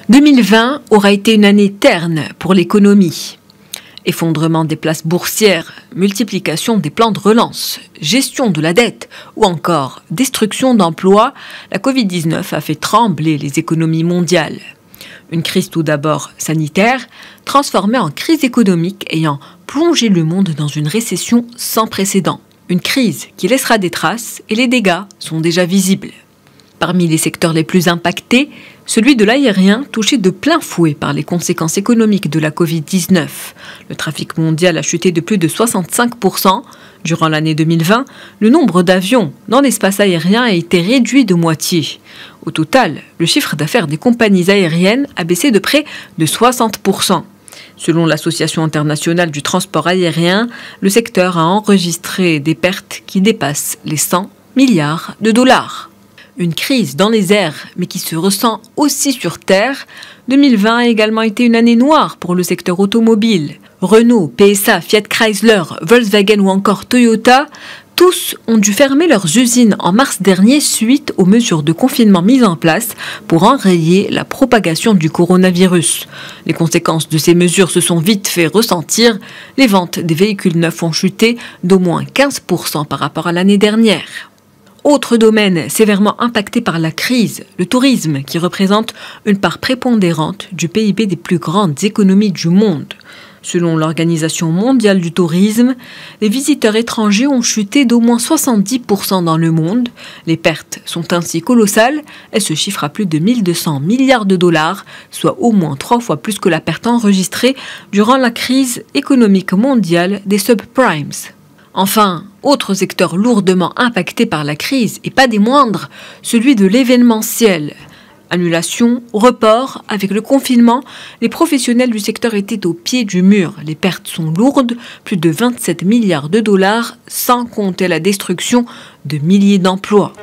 2020 aura été une année terne pour l'économie. Effondrement des places boursières, multiplication des plans de relance, gestion de la dette ou encore destruction d'emplois, la Covid-19 a fait trembler les économies mondiales. Une crise tout d'abord sanitaire, transformée en crise économique ayant plongé le monde dans une récession sans précédent. Une crise qui laissera des traces et les dégâts sont déjà visibles. Parmi les secteurs les plus impactés, celui de l'aérien touché de plein fouet par les conséquences économiques de la Covid-19. Le trafic mondial a chuté de plus de 65%. Durant l'année 2020, le nombre d'avions dans l'espace aérien a été réduit de moitié. Au total, le chiffre d'affaires des compagnies aériennes a baissé de près de 60%. Selon l'Association internationale du transport aérien, le secteur a enregistré des pertes qui dépassent les 100 milliards de dollars. Une crise dans les airs, mais qui se ressent aussi sur terre. 2020 a également été une année noire pour le secteur automobile. Renault, PSA, Fiat Chrysler, Volkswagen ou encore Toyota, tous ont dû fermer leurs usines en mars dernier suite aux mesures de confinement mises en place pour enrayer la propagation du coronavirus. Les conséquences de ces mesures se sont vite fait ressentir. Les ventes des véhicules neufs ont chuté d'au moins 15% par rapport à l'année dernière. Autre domaine sévèrement impacté par la crise, le tourisme, qui représente une part prépondérante du PIB des plus grandes économies du monde. Selon l'Organisation mondiale du tourisme, les visiteurs étrangers ont chuté d'au moins 70% dans le monde. Les pertes sont ainsi colossales. Elles se chiffrent à plus de 1200 milliards de dollars, soit au moins 3 fois plus que la perte enregistrée durant la crise économique mondiale des subprimes. Enfin, autre secteur lourdement impacté par la crise, et pas des moindres, celui de l'événementiel. Annulation, report, avec le confinement, les professionnels du secteur étaient au pied du mur. Les pertes sont lourdes, plus de 27 milliards de dollars, sans compter la destruction de milliers d'emplois.